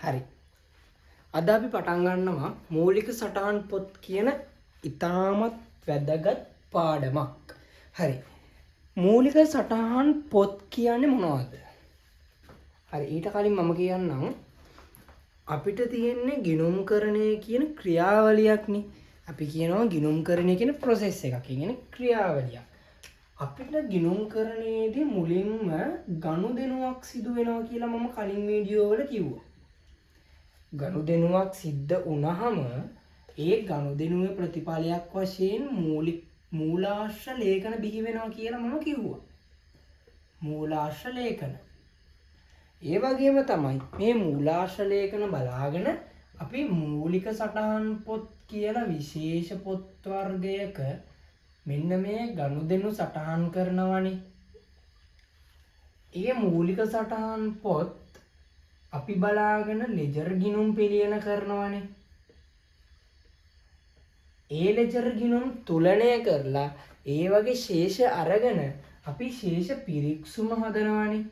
හරි. අද අපි පටන් ගන්නවා මූලික සටහන් පොත් කියන ඉතාමත් වැදගත් පාඩමක්. හරි. මූලික සටහන් පොත් කියන්නේ මොනවද? හරි. ඊට කලින් මම කියන්නම් අපිට තියෙන්නේ ගිණුම්කරණය කියන ක්‍රියාවලියක්නේ. අපි කියනවා ගිණුම්කරණය කියන process එකක්. කියන්නේ ක්‍රියාවලියක්. අපිට ගිණුම්කරණයේදී මුලින්ම ගනුදෙනුවක් සිදු වෙනවා කියලා මම කලින් වීඩියෝ වල කිව්වා. ගනුදෙනුවක් සිද්ධ වුණාම ඒ ගනුදෙනුවේ ප්‍රතිඵලයක් වශයෙන් මූලාශ්‍ර ලේඛන බිහි වෙනවා කියලා මම කිව්වා. මූලාශ්‍ර ලේඛන. ඒ වගේම තමයි මේ මූලාශ්‍ර ලේඛන බලාගෙන අපි මූලික සටහන් පොත් කියලා විශේෂ පොත් වර්ගයක මෙන්න මේ ගනුදෙනු සටහන් කරනවනේ. ඒ මූලික සටහන් පොත් අපි බලාගෙන ලෙජර් ගිණුම් පිළියෙල කරනවනේ. ඒ ලෙජර් ගිණුම් තුලනය කරලා ඒ වගේ ශේෂ අරගෙන අපි ශේෂ පිරික්සුම හදනවනේ.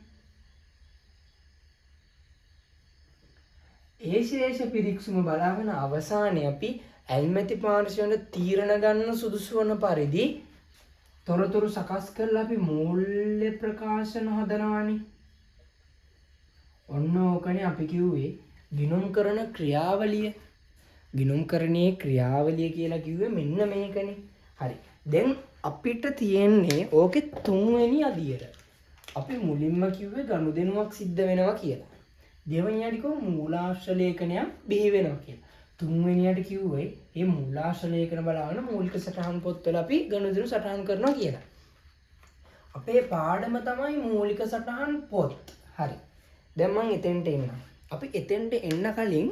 ඒ ශේෂ පිරික්සුම බලාගෙන අවසානයේ අපි ඇල්මැති පාර්ශ්වයට තීරණ ගන්න සුදුසු වන පරිදි තොරතුරු සකස් කරලා අපි මූල්‍ය ප්‍රකාශන හදනවනේ. ඔන්න ඕකනේ අපි කිව්වේ ගිණුම් කරන ක්‍රියාවලිය. ගිණුම්කරණයේ ක්‍රියාවලිය කියලා කිව්වේ මෙන්න මේකනේ. හරි. දැන් අපිට තියෙන්නේ ඕකේ තුන්වෙනි අදියර. අපි මුලින්ම කිව්වේ ගනුදෙනුවක් සිද්ධ වෙනවා කියලා. දෙවෙනියට කිව්ව මූලාශ්‍ර ලේඛනයක් බිහි වෙනවා කියලා. තුන්වෙනියට කිව්වේ මේ මූලාශ්‍ර ලේඛන බලාගෙන මූලික සටහන් පොත්වල අපි ගනුදෙනු සටහන් කරනවා කියලා. අපේ පාඩම තමයි මූලික සටහන් පොත්. හරි. දැන් මම එතෙන්ට එන්නම්. අපි එතෙන්ට එන්න කලින්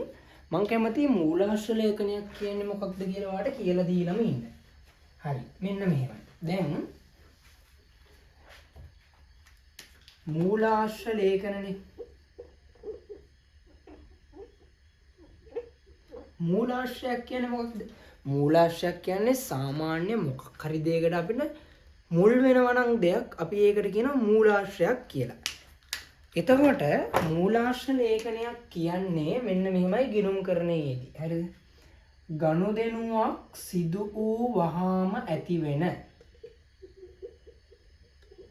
මම කැමතියි මූලාශ්‍ර ලේඛනයක් කියන්නේ මොකක්ද කියලා ඔයාලට කියලා දීලම ඉන්න. හරි. මෙන්න මෙහෙමයි. දැන් මූලාශ්‍ර ලේඛනනේ. මූලාශ්‍රයක් කියන්නේ මොකක්ද? මූලාශ්‍රයක් කියන්නේ සාමාන්‍ය මොකක් හරි දෙයකට අපිට මුල් වෙනවා නම් දෙයක් අපි ඒකට කියනවා මූලාශ්‍රයක් කියලා. එතකොට මූලාශ්‍ර ලේඛනයක් කියන්නේ මෙන්න මෙහෙමයි ගිණුම්කරණයේදී. හරිද? ගනුදෙනුවක් සිදු වූ වහාම ඇතිවෙන.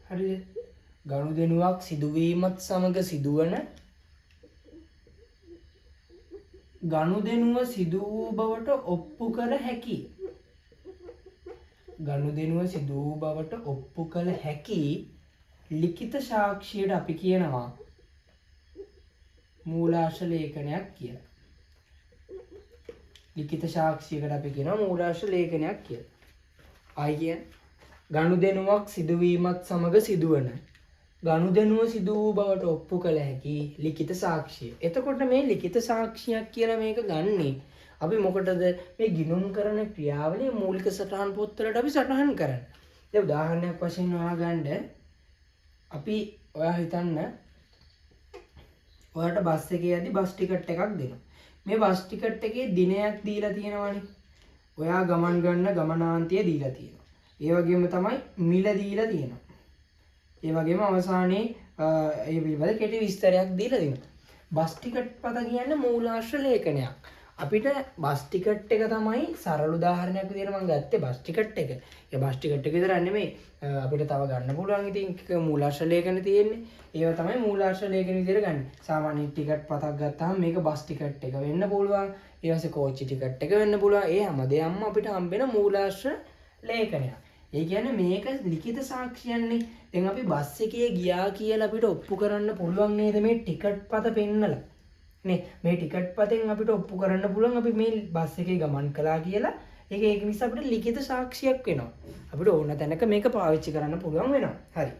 හරිද? ගනුදෙනුවක් සිදුවීමත් සමග සිදුවන ගනුදෙනුව සිදු වූ බවට ඔප්පු කළ හැකි. ගනුදෙනුව සිදු වූ බවට ඔප්පු කළ හැකි ලිඛිත සාක්ෂියට අපි කියනවා මූලාශ්‍ර ලේඛනයක් කියලා. ලිඛිත සාක්ෂියකට අපි කියනවා මූලාශ්‍ර ලේඛනයක් කියලා. ආයි කියන්නේ ගනුදෙනුවක් සිදුවීමත් සමග සිදුවන ගනුදෙනුව සිදු වූ බවට ඔප්පු කළ හැකි ලිඛිත සාක්ෂිය. එතකොට මේ ලිඛිත සාක්ෂියක් කියලා මේක ගන්නෙ අපි මොකටද? මේ ගිණුම් කරන ක්‍රියාවලිය මූලික සටහන් පොත්වලට අපි සටහන් කරන්නේ. දැන් උදාහරණයක් වශයෙන් ඔයා ගන්න අපි ඔයා හිතන්න ඔයාලට බස් එකේ යද්දි බස් ටිකට් එකක් දෙනවා. මේ බස් ටිකට් එකේ දිනයක් දීලා තියෙනවානේ. ඔයා ගමන් ගන්න ගමනාන්තය දීලා තියෙනවා. ඒ වගේම තමයි මිල දීලා තියෙනවා. ඒ වගේම අවසානයේ ඒ පිළිබඳ කෙටි විස්තරයක් දීලා දෙනවා. බස් ටිකට් පත කියන්නේ මූලාශ්‍ර ලේඛනයක්. අපිට බස් ටිකට් එක තමයි සරල උදාහරණයක් විදිහට මම ගත්තේ බස් ටිකට් එක. ඒ බස් ටිකට් එක විතරක් නෙමෙයි අපිට තව ගන්න පුළුවන් ඉතින් මූලාශ්‍ර ලේඛන තියෙන්නේ. ඒවා තමයි මූලාශ්‍ර ලේඛන විදිහට ගන්න. සාමාන්‍ය ටිකට් පතක් ගත්තාම මේක බස් ටිකට් එක වෙන්න පුළුවන්. ඊට පස්සේ කෝච්චි ටිකට් එක වෙන්න පුළුවන්. ඒ හැමදේම අපිට හම්බෙන මූලාශ්‍ර ලේඛනයක්. ඒ කියන්නේ මේක ලිඛිත සාක්ෂියන්නේ. දැන් අපි බස් එකේ ගියා කියලා අපිට ඔප්පු කරන්න පුළුවන් නේද මේ ටිකට් පත පෙන්නලා. නේ මේ ටිකට් පතෙන් අපිට ඔප්පු කරන්න පුළුවන් අපි මේ බස් එකේ ගමන් කළා කියලා. ඒක නිසා අපිට ලිඛිත සාක්ෂියක් වෙනවා. අපිට ඕන තැනක මේක පාවිච්චි කරන්න පුළුවන් වෙනවා. හරි.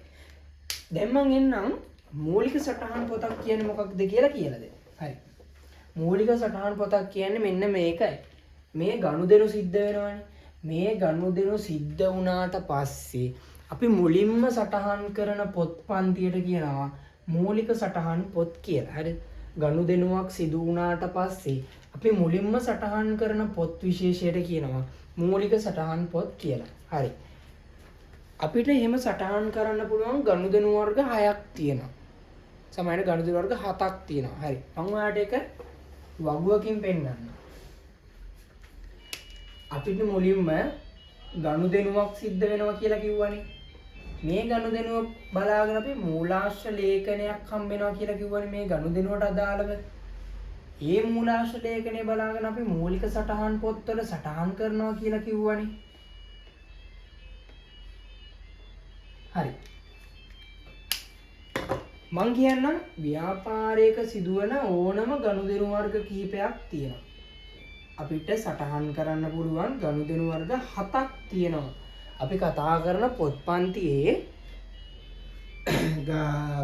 දැන් මම එන්නම් මූලික සටහන් පොතක් කියන්නේ මොකක්ද කියලා දෙන්න. හරි. මූලික සටහන් පොතක් කියන්නේ මෙන්න මේකයි. මේ ගනුදෙනු සිද්ධ වෙනවනේ. මේ ගනුදෙනු සිද්ධ වුණාට පස්සේ අපි මුලින්ම සටහන් කරන පොත් පන්තියට කියනවා මූලික සටහන් පොත් කියලා. හරිද? ගනුදෙනුවක් සිදු වුණාට පස්සේ අපි මුලින්ම සටහන් කරන පොත් විශේෂයට කියනවා මූලික සටහන් පොත් කියලා. හරි. අපිට එහෙම සටහන් කරන්න පුළුවන් ගනුදෙනු වර්ග 6ක් තියෙනවා. සමහරවිට ගනුදෙනු වර්ග 7ක් තියෙනවා. හරි. මම ඔයාලට ඒක වගුවකින් පෙන්වන්න. අපිට මුලින්ම ගනුදෙනුවක් සිද්ධ වෙනවා කියලා කිව්වනේ. මේ ගනුදෙනුව බලාගෙන අපි මූලාශ්‍ර ලේඛනයක් හම්බ වෙනවා කියලා කිව්වනේ මේ ගනුදෙනුවට අදාළව. මේ මූලාශ්‍ර ලේඛනය බලාගෙන අපි මූලික සටහන් පොත්වල සටහන් කරනවා කියලා කිව්වනේ. හරි. මං කියන්නම් ව්‍යාපාරයක සිදුවන ඕනම ගනුදෙනු වර්ග කිහිපයක් තියෙනවා. අපිට සටහන් කරන්න පුළුවන් ගනුදෙනු වර්ග 7ක් තියෙනවා. අපි කතා කරන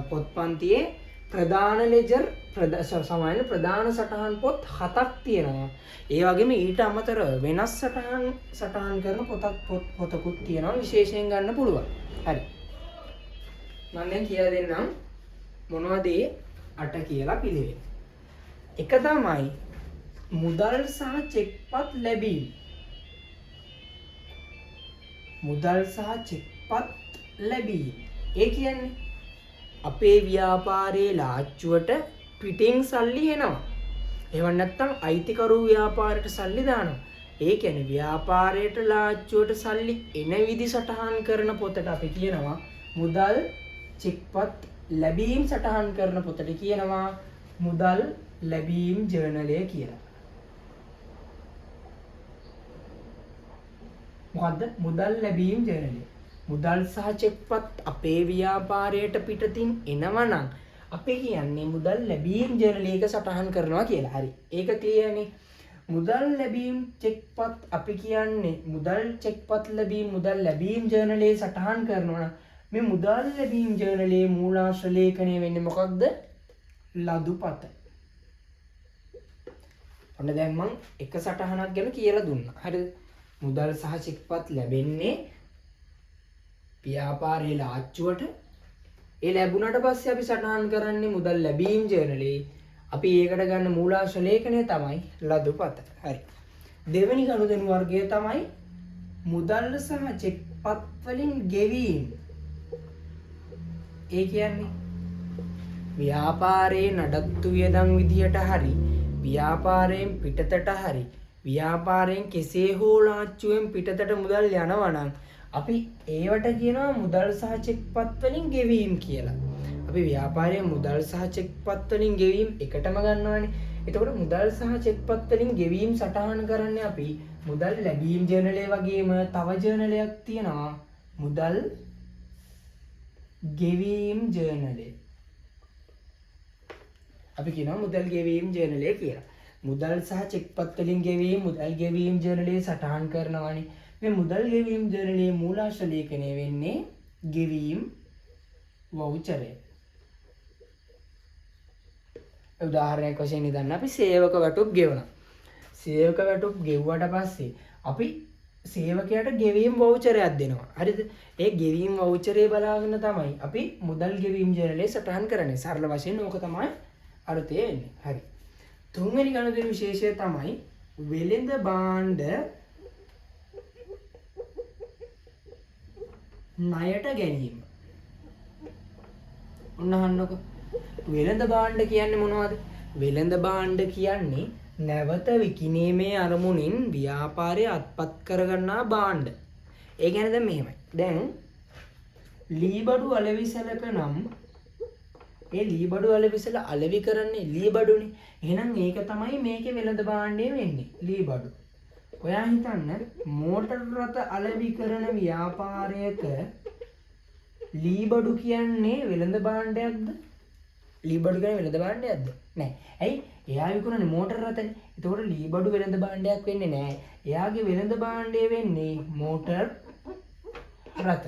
පොත්පන්තියේ ප්‍රධාන ලෙජර් සමාන ප්‍රධාන සටහන් පොත් 7ක් තියෙනවා. ඒ වගේම ඊට අමතරව වෙනස් සටහන් කරන පොතකුත් තියෙනවා විශේෂයෙන් ගන්න පුළුවන්. හරි. මම දැන් කියලා දෙන්නම් මොනවද 8 කියලා පිළිවෙල. එක තමයි මුදල් සහ චෙක්පත් ලැබීම. මුදල් සහ චෙක්පත් ලැබීම. ඒ කියන්නේ අපේ ව්‍යාපාරයේ ලාච්චුවට පිටින් සල්ලි එනවා. එහෙම නැත්නම් අයිතිකරු ව්‍යාපාරයට සල්ලි දානවා. ඒ කියන්නේ ව්‍යාපාරයට ලාච්චුවට සල්ලි එන විදි සටහන් කරන පොතට අපි කියනවා මුදල් චෙක්පත් ලැබීම් සටහන් කරන පොතට කියනවා මුදල් ලැබීම් ජර්නලය කියලා. මොකද්ද මුදල් ලැබීම් ජර්නලය? මුදල් සහ චෙක්පත් අපේ ව්‍යාපාරයට පිටතින් එනවනම් අපි කියන්නේ මුදල් ලැබීම් ජර්නලයක සටහන් කරනවා කියලා. හරි. ඒක ක්ලියර්නේ. මුදල් ලැබීම් චෙක්පත් අපි කියන්නේ මුදල් චෙක්පත් ලැබීම් මුදල් ලැබීම් ජර්නලයේ සටහන් කරනවා නම් මේ මුදල් ලැබීම් ජර්නලයේ මූලාශ්‍ර ලේඛනය වෙන්නේ මොකක්ද? ලදුපත. ඔන්න දැන් මම එක සටහනක් ගැන කියලා දුන්නා. හරිද? මුදල් සහ චෙක්පත් ලැබෙන්නේ ව්‍යාපාරයේ ලාච්චුවට. ඒ ලැබුණාට පස්සේ අපි සටහන් කරන්නේ මුදල් ලැබීම් ජර්නලයේ. අපි ඒකට ගන්න මූලාශ්‍ර ලේඛනය තමයි ලදුපත. හරි. දෙවෙනි ගනුදෙනු වර්ගය තමයි මුදල් සහ චෙක්පත් වලින් ගෙවීම. ඒ කියන්නේ ව්‍යාපාරයේ නඩත්තු වියදම් විදියට හරි ව්‍යාපාරයෙන් පිටතට හරි ව්‍යාපාරයෙන් කෙසේ හෝ ලාච්චුවෙන් පිටතට මුදල් යනවා නම් අපි ඒවට කියනවා මුදල් සහ චෙක්පත් වලින් ගෙවීම කියලා. අපි ව්‍යාපාරයේ මුදල් සහ චෙක්පත් වලින් ගෙවීම එකටම ගන්නවානේ. එතකොට මුදල් සහ චෙක්පත් වලින් ගෙවීම සටහන් කරන්නේ අපි මුදල් ලැබීම් ජර්නලය වගේම තව ජර්නලයක් තියෙනවා මුදල් ගෙවීම් ජර්නලය. අපි කියනවා මුදල් ගෙවීම් ජර්නලය කියලා. මුදල් සහ චෙක්පත් වලින් ගෙවීම මුදල් ගෙවීම් ජර්නලයේ සටහන් කරනවානේ. මේ මුදල් ගෙවීම් ජර්නලයේ මූලාශ්‍ර ලේඛනය වෙන්නේ ගෙවීම් වවුචරය. උදාහරණයක් වශයෙන් ඉදන්න අපි සේවක වැටුප් ගෙවනවා. සේවක වැටුප් ගෙවුවට පස්සේ අපි සේවකයාට ගෙවීම් වවුචරයක් දෙනවා. හරිද? ඒ ගෙවීම් වවුචරය බලාගෙන තමයි අපි මුදල් ගෙවීම් ජර්නලයේ සටහන් කරන්නේ. සරල වශයෙන් ඕක තමයි අර්ථය වෙන්නේ. හරි. තුන්වෙනි ගනුදෙනු විශේෂය තමයි වෙළඳ භාණ්ඩ ණයට ගැනීම. ඔන්න අහන්නකො. වෙළඳ භාණ්ඩ කියන්නේ මොනවද? වෙළඳ භාණ්ඩ කියන්නේ නැවත විකිණීමේ අරමුණින් ව්‍යාපාරය අත්පත් කරගන්නා භාණ්ඩ. ඒ කියන්නේ දැන් මෙහෙමයි. දැන් ලීබඩු අලෙවිසලක නම් ඒ ලීබඩු අලෙවිසල අලෙවි කරන්නේ ලීබඩුනේ. එහෙනම් ඒක තමයි මේකේ වෙළඳ භාණ්ඩය වෙන්නේ. ලීබඩු. ඔයා හිතන්න මෝටර් රථ අලෙවි කරන ව්‍යාපාරයක ලීබඩු කියන්නේ වෙළඳ භාණ්ඩයක්ද? ලීබඩු කියන්නේ වෙළඳ භාණ්ඩයක්ද? නෑ. ඇයි? එයා විකුණන්නේ මෝටර් රථනේ. ඒතකොට ලීබඩු වෙළඳ භාණ්ඩයක් වෙන්නේ නෑ. එයාගේ වෙළඳ භාණ්ඩය වෙන්නේ මෝටර් රථ.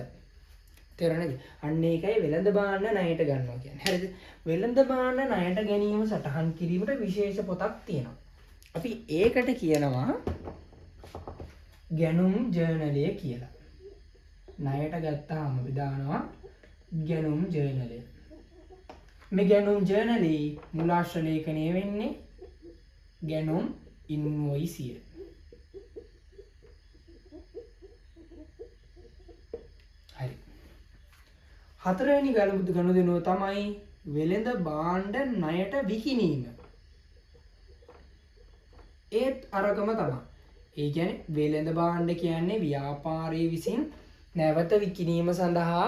තේරෙනවද? අන්න ඒකයි වෙළඳ භාණ්ඩ ණයට ගන්නවා කියන්නේ. හරිද? වෙළඳ භාණ්ඩ ණයට ගැනීම සටහන් කිරීමට විශේෂ පොතක් තියෙනවා. අපි ඒකට කියනවා ගැනුම් ජර්නලය කියලා. ණයට ගත්තාම අපි දානවා ගැනුම් ජර්නලය. මේ ගැනුම් ජර්නලයේ මූලාශ්‍ර ලේඛනය වෙන්නේ ගැනුම් ඉන්වොයිසිය. හරි. හතරවෙනි ගනුදෙනුව තමයි වෙළඳ භාණ්ඩ ණයට විකිණීම. ඒත් අරකම තමයි. ඒ කියන්නේ වෙළඳ භාණ්ඩ කියන්නේ ව්‍යාපාරයේ විසින් නැවත විකිණීම සඳහා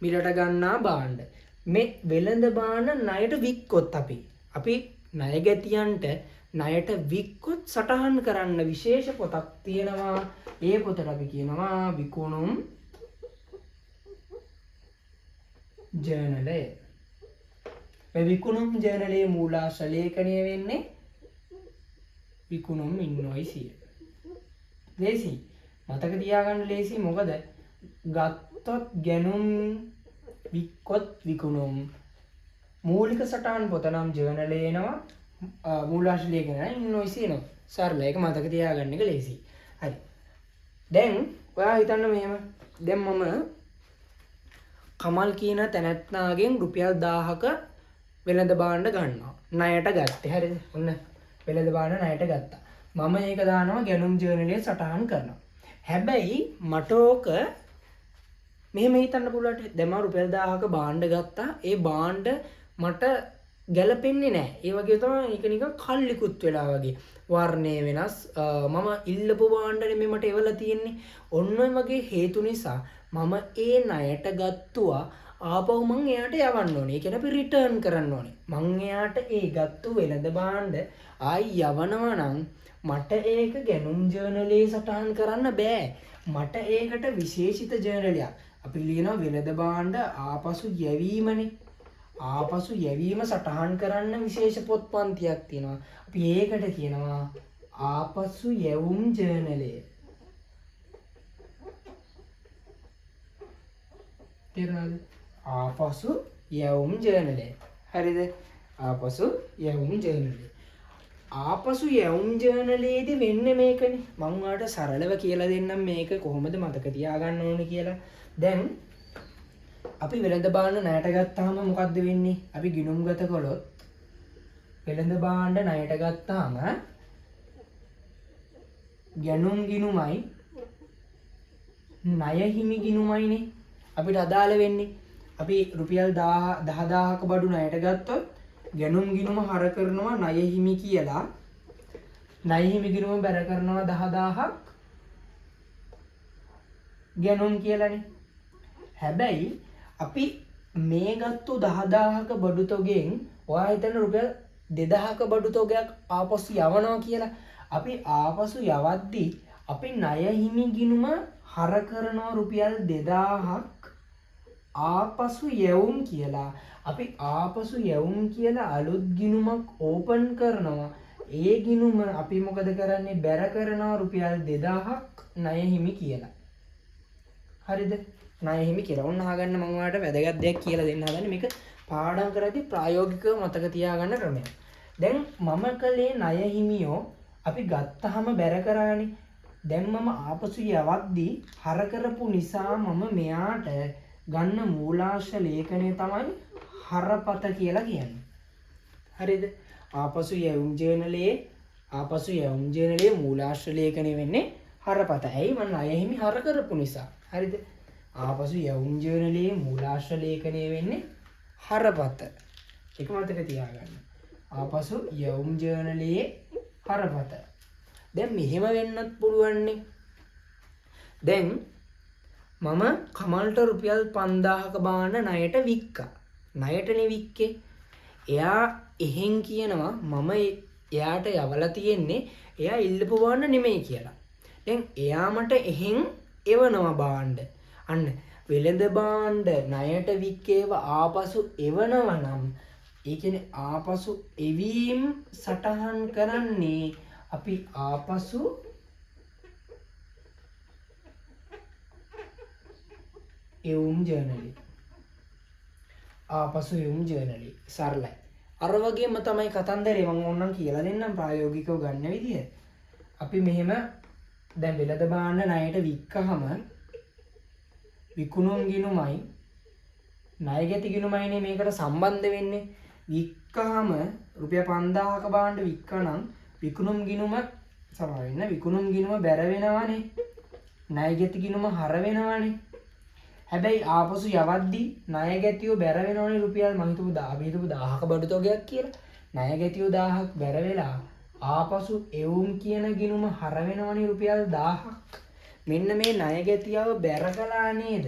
මිලට ගන්නා භාණ්ඩ. මේ වෙළඳ භාණ්ඩ ණයට වික්කොත් අපි ණය ගැතියන්ට ණයට වික්කොත් සටහන් කරන්න විශේෂ පොතක් තියෙනවා. ඒ පොතට අපි කියනවා විකුණුම් ජර්නලය. මේ විකුණුම් ජර්නලයේ මූලාශ්‍ර ලේඛනය වෙන්නේ විකුණුම් ඉන්වොයිසිය. ලේසි. මතක තියාගන්න ලේසි. මොකද ගත්තොත් ගැනුම් වික්කොත් විකුණුම් මූලික සටහන් පොත නම් ජර්නලය එනවා. මූලාශ්‍ර ලේඛනය ඉන්වොයිසි එනවා. සරල. ඒක මතක තියාගන්න එක ලේසි. හරි. දැන් ඔයා හිතන්න මෙහෙම. දැන් මම කමල් කියන තැනැත්නාගෙන් රුපියල් 1000ක වෙළඳ භාණ්ඩ ගන්නවා. ණයට ගත්තේ. හරිද? ඔන්න වෙළඳ භාණ්ඩ ණයට ගත්තා. මම ඒක දානවා ගැනුම් ජර්නලයේ සටහන් කරනවා. හැබැයි මට ඕක මෙහෙම හිතන්න පුළුවන්. දැන් මම රුපියල් 1000ක භාණ්ඩ ගත්තා. ඒ භාණ්ඩ මට ගැලපෙන්නේ නැහැ. ඒ වගේ තමයි ඒක නිකන් කල්ලිකුත් වෙලා වගේ. වර්ණය වෙනස්. මම ඉල්ලපු භාණ්ඩ නෙමෙයි මට එවලා තියෙන්නේ. ඔන්න ඔය වගේ හේතු නිසා මම ඒ ණයට ගත්තුවා ආපහු මං එයාට යවන්න ඕනේ. ඒ කියන්නේ අපි රිටර්න් කරන්න ඕනේ. මං එයාට ඒ ගත්තු වෙළඳ භාණ්ඩ ආයි යවනවා නම් මට ඒක ගැනුම් ජර්නලයේ සටහන් කරන්න බෑ. මට ඒකට විශේෂිත ජර්නලයක්. අපි ලියනවා වෙළඳ භාණ්ඩ ආපසු යැවීමනේ. ආපසු යැවීම සටහන් කරන්න විශේෂ පොත් පන්තියක් තියෙනවා. අපි ඒකට කියනවා ආපසු යැවුම් ජර්නලය. තේරුණාද? ආපසු යැවුම් ජර්නලය. හරිද? ආපසු යැවුම් ජර්නලය. ආපසු යැවුම් ජර්නලයේදී වෙන්නේ මේකනේ. මම ඔයාලට සරලව කියලා දෙන්නම් මේක කොහොමද මතක තියාගන්න ඕනේ කියලා. දැන් අපි වෙළඳ භාණ්ඩ ණයට ගත්තාම මොකද්ද වෙන්නේ? අපි ගිණුම්ගත කළොත් වෙළඳ භාණ්ඩ ණයට ගත්තාම ගැනුම් ගිණුමයි ණය හිමි ගිණුමයිනේ අපිට අදාළ වෙන්නේ. අපි රුපියල් 10000ක බඩු ණයට ගත්තොත් ගැනුම් ගිණුම හර කරනවා ණය හිමි කියලා. ණය හිමි ගිණුම බැර කරනවා 10000ක් ගැනුම් කියලානේ. හැබැයි අපි මේ ගත්තු 10000ක බඩු තොගෙන් ඔයා හිතන්න රුපියල් 2000ක බඩු තොගයක් ආපසු යවනවා කියලා. අපි ආපසු යවද්දී අපි ණය හිමි ගිණුම හර කරනවා රුපියල් 2000ක් ආපසු යැවුම් කියලා. අපි ආපසු යැවුම් කියලා අලුත් ගිණුමක් ඕපන් කරනවා. ඒ ගිණුම අපි මොකද කරන්නේ? බැර කරනවා රුපියල් 2000ක් ණය හිමි කියලා. හරිද? ණය හිමි කියලා. ඔන්න අහගන්න මම ඔයාලට වැදගත් දෙයක් කියලා දෙන්න හදන්නේ. මේක පාඩම් කරද්දී ප්‍රායෝගිකව මතක තියාගන්න ක්‍රමයක්. දැන් මම කලේ ණය හිමියෝ අපි ගත්තාම බැර කරානේ. දැන් මම ආපසු යවද්දී හර කරපු නිසා මම මෙයාට ගන්න මූලාශ්‍ර ලේඛනය තමයි හරපත කියලා කියන්නේ. හරිද? ආපසු යැවුම් ජර්නලයේ මූලාශ්‍ර ලේඛනය වෙන්නේ හරපත. ඇයි? මම ණය හිමි හර කරපු නිසා. හරිද? ආපසු යැවුම් ජර්නලයේ මූලාශ්‍ර ලේඛනය වෙන්නේ හරපත. ඒක මතක තියාගන්න. ආපසු යැවුම් ජර්නලයේ හරපත. දැන් මෙහෙම වෙන්නත් පුළුවන්නේ. දැන් මම කමල්ට රුපියල් 5000ක භාණ්ඩ ණයට වික්කා. ණයටනේ වික්කේ. එයා එහෙන් කියනවා මම එයාට යවලා තියෙන්නේ එයා ඉල්ලපු භාණ්ඩ නෙමෙයි කියලා. දැන් එයා මට එහෙන් එවනවා භාණ්ඩ. අන්න වෙළඳ භාණ්ඩ ණයට වික්කේව ආපසු එවනවා නම් ඒ කියන්නේ ආපසු එවීම සටහන් කරන්නේ අපි ආපසු යැවුම් ජර්නලය. ආපසු යැවුම් ජර්නලය. සරලයි. අර වගේම තමයි කතන්දරේ මම ඕනනම් කියලා දෙන්නම් ප්‍රායෝගිකව ගන්න විදිය. අපි මෙහෙම දැන් වෙළඳ භාණ්ඩ ණයට වික්කහම විකුණුම් ගිණුමයි ණයගැති ගිණුමයිනේ මේකට සම්බන්ධ වෙන්නේ. වික්කහම රුපියල් 5000ක භාණ්ඩ වික්කනම් විකුණුම් ගිණුම විකුණුම් ගිණුම බැර වෙනවානේ. ණයගැති ගිණුම හර වෙනවානේ. හැබැයි ආපසු යවද්දී ණයගැතියෝ බැර වෙනවනේ රුපියල් මම හිතුව 1000ක බඩු තොගයක් කියලා. ණයගැතියෝ 1000ක් බැර වෙලා ආපසු එවුම් කියන ගිණුම හර වෙනවනේ රුපියල් 1000ක්. මෙන්න මේ ණය ගැතියාව බැර කළා නේද?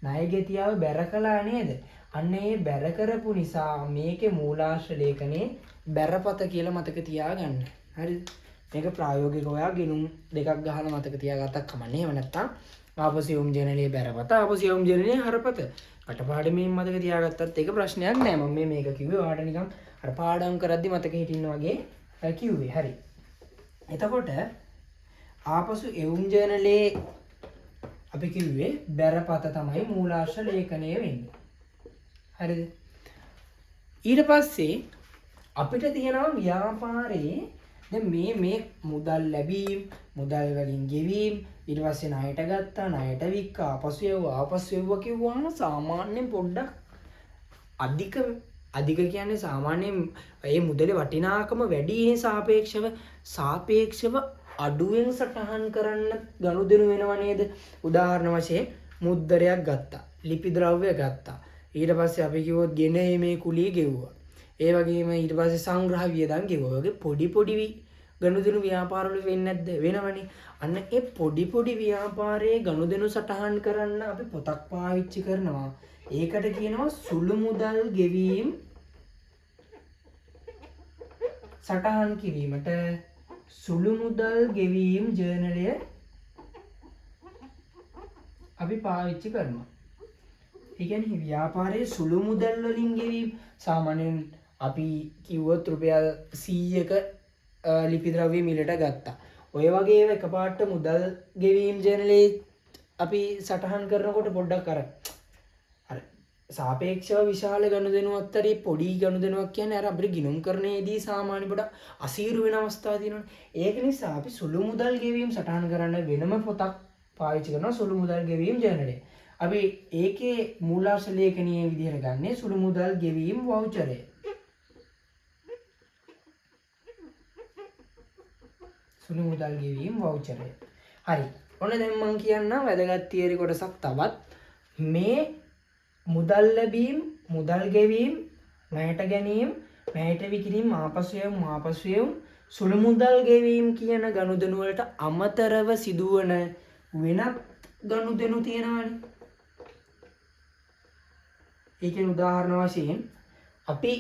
ණය ගැතියාව බැර කළා නේද? අන්න ඒ බැර කරපු නිසා මේකේ මූලාශ්‍ර ලේඛනයේ බැරපත කියලා මතක තියාගන්න. හරිද? මේක ප්‍රායෝගිකව ඔයා ගිණුම් දෙකක් ගහලා මතක තියාගත්තක් කමන්නේ. එහෙම නැත්නම් ආපසු එවුම් ජනලයේ බැරපත ආපසු එවුම් ජනලයේ හරපත කටපාඩමින් මතක තියාගත්තත් ඒක ප්‍රශ්නයක් නෑ. මම මේක කිව්වේ ඔයාලට නිකන් අර පාඩම් කරද්දි මතක හිටින්න වගේ කිව්වේ. හරි. එතකොට ආපසු එවුම් ජනලයේ අපි කිව්වේ බැරපත තමයි මූලාශ්‍ර ලේඛනය වෙන්නේ. හරිද? ඊට පස්සේ අපිට තියෙනවා ව්‍යාපාරයේ දැන් මේ මුදල් ලැබීම්, මුදල් වලින් ගෙවීම්, ඊට පස්සේ ණයට ගත්තා, ණයට වික්කා, ආපසු එව්වා කිව්වහම සාමාන්‍යයෙන් පොඩ්ඩක් අධික කියන්නේ සාමාන්‍යයෙන් මේ මුදලේ වටිනාකම වැඩිනේ සාපේක්ෂව අඩුවෙන් සටහන් කරන්න ගනුදෙනු වෙනව නේද? උදාහරණ වශයෙන් මුද්දරයක් ගත්තා, ලිපි ද්‍රව්‍ය ගත්තා. ඊට පස්සේ අපි කිව්වොත් ගෙනීමේ කුලිය ගෙවුවා. ඒ වගේම ඊට පස්සේ සංග්‍රහ වියදම් ගෙවුවා. වගේ පොඩි ගනුදෙනු ව්‍යාපාරවල වෙන්නේ නැද්ද? වෙනවනේ. අන්න ඒ පොඩි ව්‍යාපාරයේ ගනුදෙනු සටහන් කරන්න අපි පොතක් පාවිච්චි කරනවා. ඒකට කියනවා සුළු මුදල් ගෙවීම් සටහන් කිරීමට සුළු මුදල් ගෙවීම් ජර්නලය අපි පාවිච්චි කරනවා. ඒ කියන්නේ ව්‍යාපාරයේ සුළු මුදල් වලින් ගෙවීම් සාමාන්‍යයෙන් අපි කිව්වොත් රුපියල් 100ක ලිපි ද්‍රව්‍ය මිලට ගත්තා. ඔය වගේ එකපාරට මුදල් ගෙවීම් ජර්නලයේ අපි සටහන් කරනකොට පොඩ්ඩක් අර සාපේක්ෂව විශාල ගනුදෙනුවක් අතරේ පොඩි ගනුදෙනුවක් කියන්නේ අර අපිට ගිණුම් කරන්නේදී සාමාන්‍ය පොඩ අසීරු වෙන අවස්ථා තියෙනවනේ. ඒක නිසා අපි සුළු මුදල් ගෙවීම් සටහන් කරන්න වෙනම පොතක් පාවිච්චි කරනවා සුළු මුදල් ගෙවීම් ජර්නලය. අපි ඒකේ මූලාශ්‍ර ලේඛනයේ විදිහට ගන්නේ සුළු මුදල් ගෙවීම් වවුචරය. සුළු මුදල් ගෙවීම් වවුචරය. හරි. ඔන්න දැන් මම කියන්නම් වැදගත් තියරි කොටසක් තවත්. මේ මුදල් ලැබීම්, මුදල් ගෙවීම්, ණයට ගැනීම, ණයට විකිණීම, ආපසු එවුම්, සුළු මුදල් ගෙවීම කියන ගනුදෙනු වලට අමතරව සිදුවන වෙනත් ගනුදෙනු තියෙනවානේ. ඒකේ උදාහරණ වශයෙන් අපි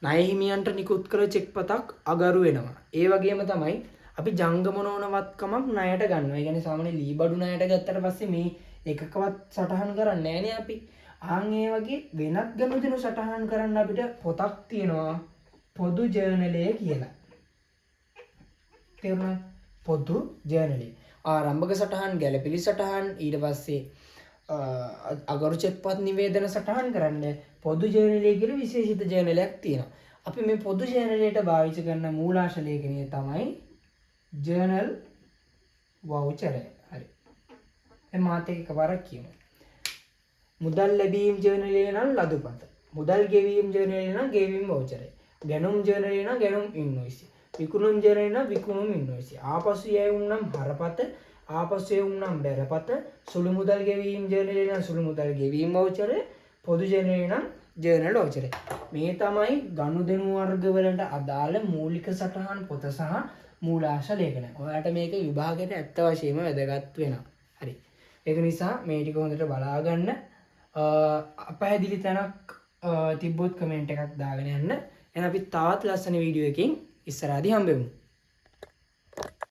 ණය හිමියන්ට නිකුත් කළ චෙක් පතක් අගරු වෙනවා. ඒ වගේම තමයි අපි ජංගම නොවනවත්කමක් ණයට ගන්නවා. ඒ කියන්නේ සාමාන්‍ය ලී බඩු ණයට ගත්තට පස්සේ මේ එකකවත් සටහන් කරන්නේ නැහනේ අපි. ආන් ඒ වගේ වෙනත් ගනුදෙනු සටහන් කරන්න අපිට පොතක් තියෙනවා පොදු ජර්නලය කියලා. තේරුණාද? පොදු ජර්නලය. ආරම්භක සටහන්, ගැළපිලි සටහන්, ඊට පස්සේ අගරු චෙක්පත් නිවේදන සටහන් කරන්න පොදු ජර්නලය කියලා විශේෂිත ජර්නලයක් තියෙනවා. අපි මේ පොදු ජර්නලයට භාවිත කරන මූලාශ්‍ර ලේඛනය තමයි ජර්නල් වවුචරය. හරි. දැන් මාත් එක්ක එකපාරක් කියමු. මුදල් ලැබීම් ජර්නලය නම් ලදුපත. මුදල් ගෙවීම් ජර්නලය නම් ගෙවීම් වවුචරය. ගැනුම් ජර්නලය නම් ගැනුම් ඉන්වොයිස්. විකුණුම් ජර්නලය නම් විකුණුම් ඉන්වොයිස්. ආපසු යැවුම් නම් හරපත, ආපසු එවුම් නම් බැරපත, සුළු මුදල් ගෙවීම් ජර්නලය නම් සුළු මුදල් ගෙවීම් වවුචරය, පොදු ජර්නලය නම් ජර්නල් වවුචරය. මේ තමයි ගනුදෙනු වර්ග වලට අදාළ මූලික සටහන් පොත සහ මූලාශ්‍ර ලේඛන. ඔයාලට මේක විභාගයට ඇත්ත වශයෙන්ම වැදගත් වෙනවා. හරි. ඒක නිසා මේ ටික හොඳට බලා ගන්න. අපහැදිලි තැනක් තිබ්බොත් කමෙන්ට් එකක් දාගෙන යන්න. එහෙනම් අපි තවත් ලස්සන වීඩියෝ එකකින් ඉස්සරහදී හම්බෙමු.